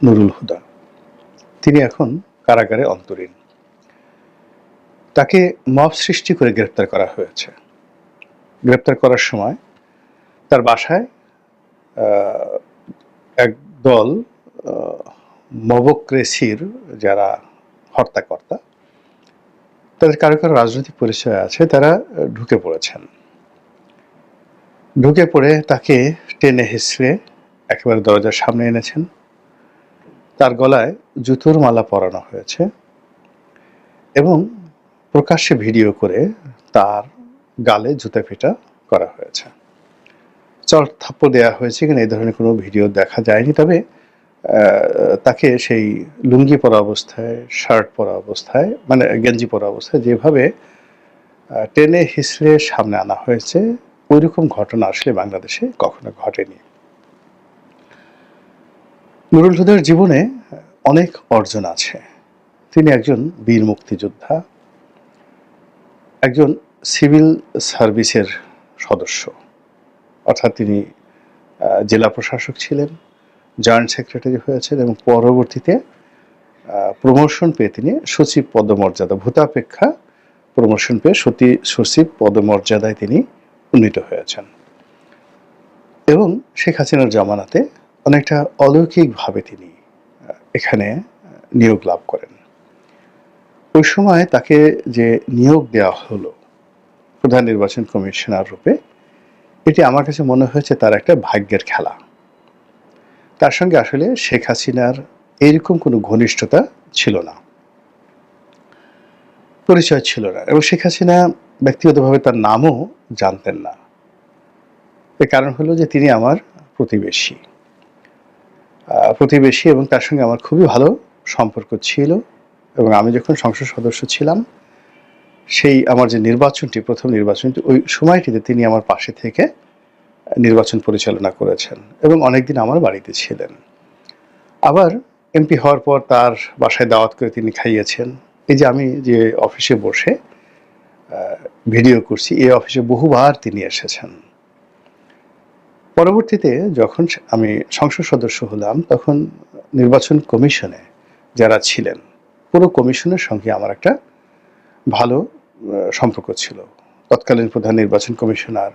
নুরুল হুদা। তিনি এখন কারাগারে অন্তরীণ। তাকে মব সৃষ্টি করে গ্রেপ্তার করা হয়েছে। গ্রেপ্তার করার সময় তার বাসায় একদল মবক্রেসির যারা হর্তাকর্তা, তাদের কারো কারো রাজনৈতিক পরিচয় আছে, তারা ঢুকে পড়েছেন। ঢুকে পড়ে তাকে টেনে হিঁচড়ে একেবারে দরজার সামনে এনেছেন। তার গলায় জুতোর মালা পরানো হয়েছে এবং প্রকাশ্যে ভিডিও করে তার গালে জুতা পেটা করা হয়েছে। চড় থাপ্পড় দেওয়া হয়েছে কিনা এই ধরনের কোনো ভিডিও দেখা যায়নি, তবে তাকে সেই লুঙ্গি পরা অবস্থায়, শার্ট পরা অবস্থায়, মানে গেঞ্জি পরা অবস্থায় যেভাবে টেনে হিঁচড়ে সামনে আনা হয়েছে, ওইরকম ঘটনা আসলে বাংলাদেশে কখনো ঘটেনি। নুরুল হুদার জীবনে অনেক অর্জন আছে। তিনি একজন বীর মুক্তিযোদ্ধা, একজন সিভিল সার্ভিসের সদস্য, অর্থাৎ তিনি জেলা প্রশাসক ছিলেন, জয়েন্ট সেক্রেটারি হয়েছেন এবং পরবর্তীতে প্রমোশন পেয়ে তিনি সচিব পদমর্যাদা, ভূতাপেক্ষা প্রমোশন পেয়ে সচিব পদমর্যাদায় তিনি উন্নীত হয়েছেন এবং শেখ হাসিনার জামানাতে অনেকটা অলৌকিকভাবে তিনি এখানে নিয়োগ লাভ করেন। ওই সময় তাকে যে নিয়োগ দেওয়া হলো প্রধান নির্বাচন কমিশনার রূপে, এটি আমার কাছে মনে হয়েছে তার একটা ভাগ্যের খেলা। তার সঙ্গে আসলে শেখ হাসিনার এরকম কোনো ঘনিষ্ঠতা ছিল না, পরিচয় ছিল না, এবং শেখ হাসিনা ব্যক্তিগতভাবে তার নামও জানতেন না। এর কারণ হলো যে তিনি আমার প্রতিবেশী এবং তার সঙ্গে আমার খুবই ভালো সম্পর্ক ছিল। এবং আমি যখন সংসদ সদস্য ছিলাম, সেই আমার যে নির্বাচনটি, প্রথম নির্বাচনটি, ওই সময়টিতে তিনি আমার পাশে থেকে নির্বাচন পরিচালনা করেছেন এবং অনেকদিন আমার বাড়িতে ছিলেন। আবার এমপি হওয়ার পর তার বাসায় দাওয়াত করে তিনি খাইয়েছেন। এই যে আমি যে অফিসে বসে ভিডিও করছি, এই অফিসে বহুবার তিনি এসেছেন। পরবর্তীতে যখন আমি সংসদ সদস্য হলাম, তখন নির্বাচন কমিশনে যারা ছিলেন, পুরো কমিশনের সঙ্গে আমার একটা ভালো সম্পর্ক ছিল। তৎকালীন প্রধান নির্বাচন কমিশনার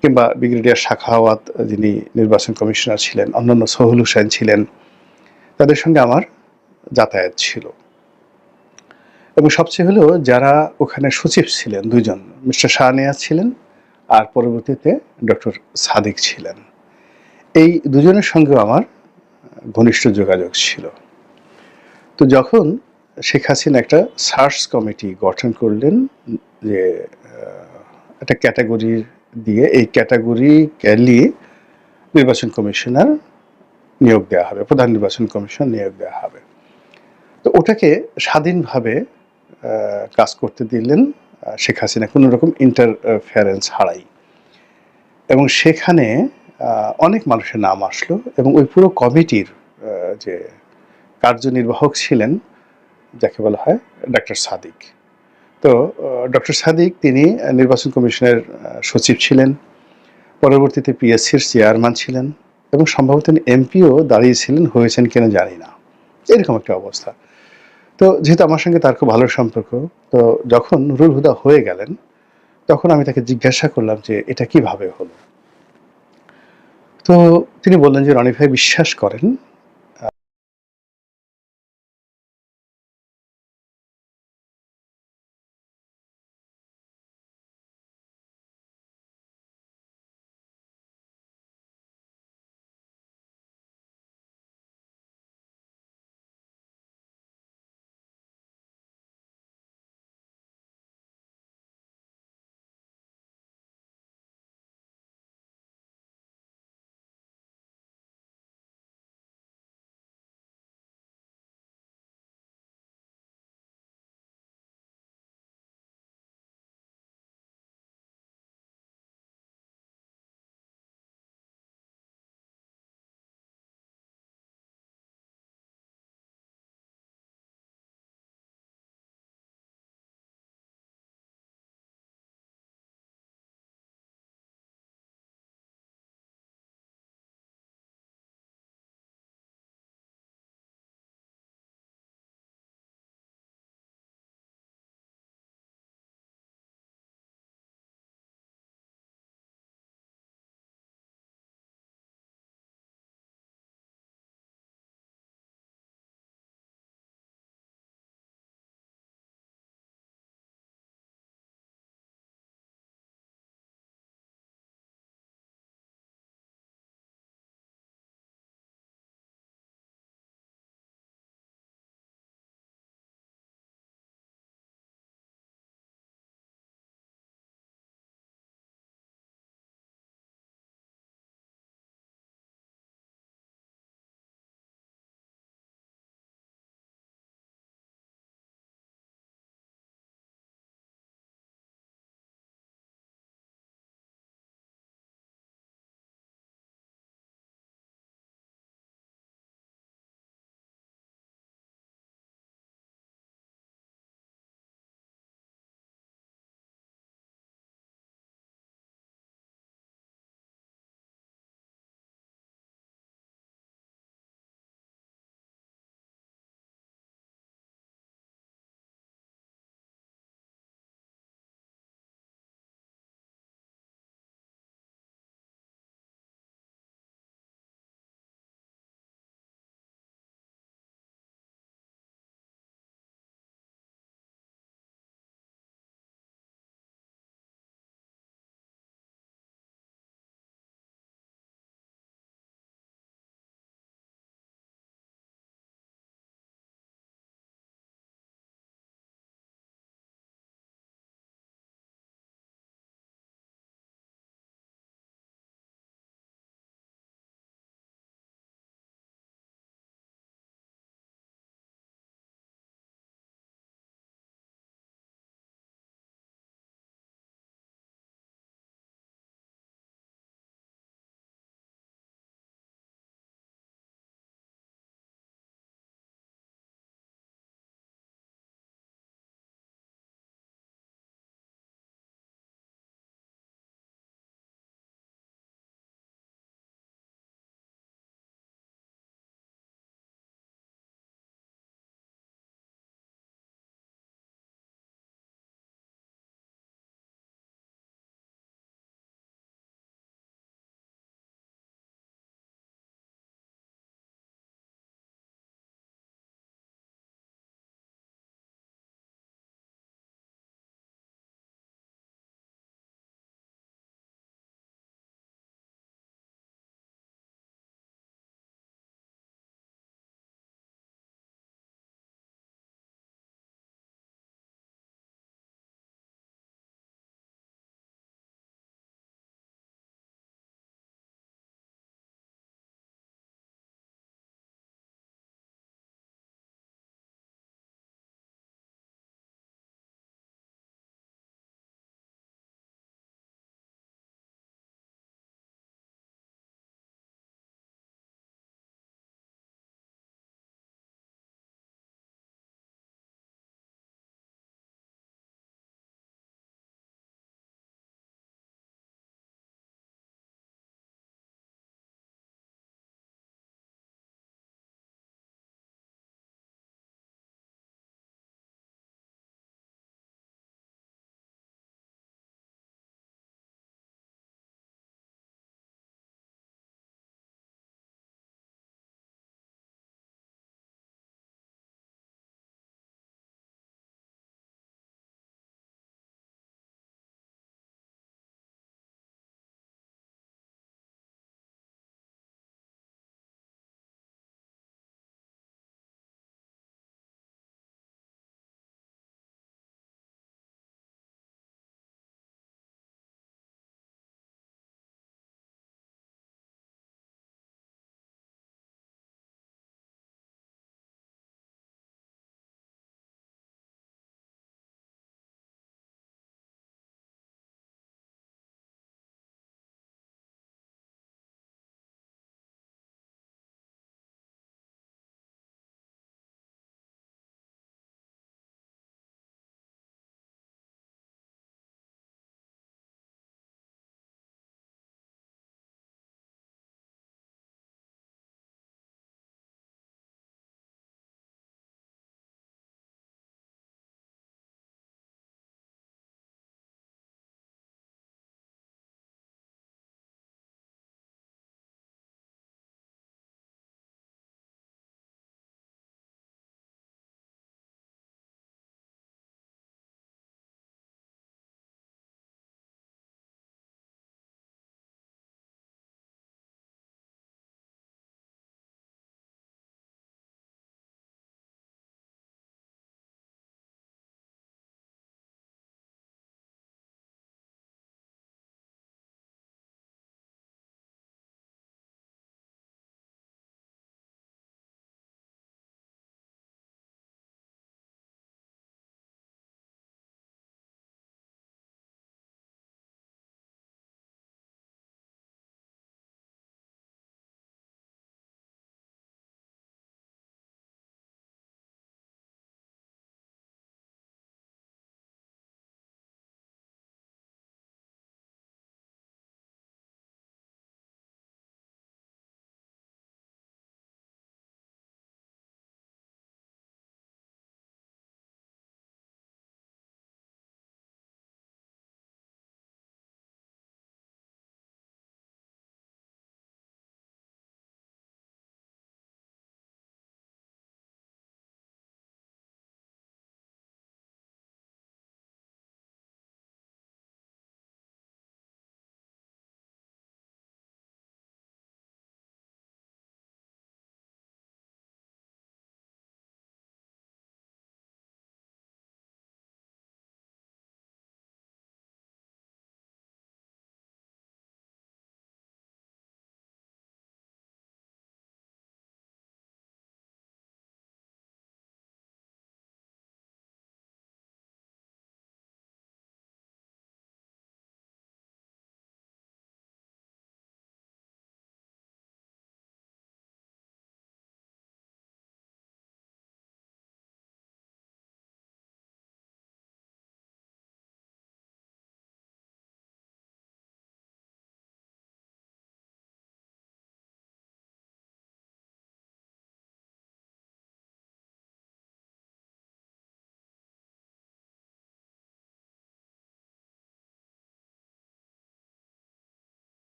কিংবা ব্রিগেডিয়ার সাখাওয়াত যিনি নির্বাচন কমিশনার ছিলেন, অন্যান্য সোহেল হোসেন ছিলেন, তাদের সঙ্গে আমার যাতায়াত ছিল। এবং সবচেয়ে হলো যারা ওখানে সচিব ছিলেন, দুইজন, মিস্টার শাহনেওয়াজ ছিলেন আর পরবর্তীতে ডক্টর সাদিক ছিলেন, এই দুজনের সঙ্গেও আমার ঘনিষ্ঠ যোগাযোগ ছিল। তো যখন শেখ হাসিনা একটা সার্চ কমিটি গঠন করলেন, যে একটা ক্যাটাগরি দিয়ে, এই ক্যাটাগরি ক্যালিয়ে নির্বাচন কমিশনার নিয়োগ দেওয়া হবে, প্রধান নির্বাচন কমিশন নিয়োগ দেওয়া হবে, তো ওটাকে স্বাধীনভাবে কাজ করতে দিলেন শেখ হাসিনা, কোনো রকম ইন্টারফারেন্স হারাই। এবং সেখানে অনেক মানুষের নাম আসলো এবং ওই পুরো কমিটির যে কার্যনির্বাহক ছিলেন, যাকে বলা হয় ডক্টর সাদিক। তো ডক্টর সাদিক তিনি নির্বাচন কমিশনের সচিব ছিলেন, পরবর্তীতে পিএসসির চেয়ারম্যান ছিলেন এবং সম্ভবত তিনি এমপিও দাঁড়িয়েছিলেন, হয়েছেন কিনা জানি না, এরকম একটা অবস্থা। তো যেহেতু আমার সঙ্গে তার খুব ভালো সম্পর্ক, তো যখন নুরুল হুদা হয়ে গেলেন, তখন আমি তাকে জিজ্ঞাসা করলাম যে এটা কিভাবে হলো। তো তিনি বললেন যে রনি ভাই বিশ্বাস করেন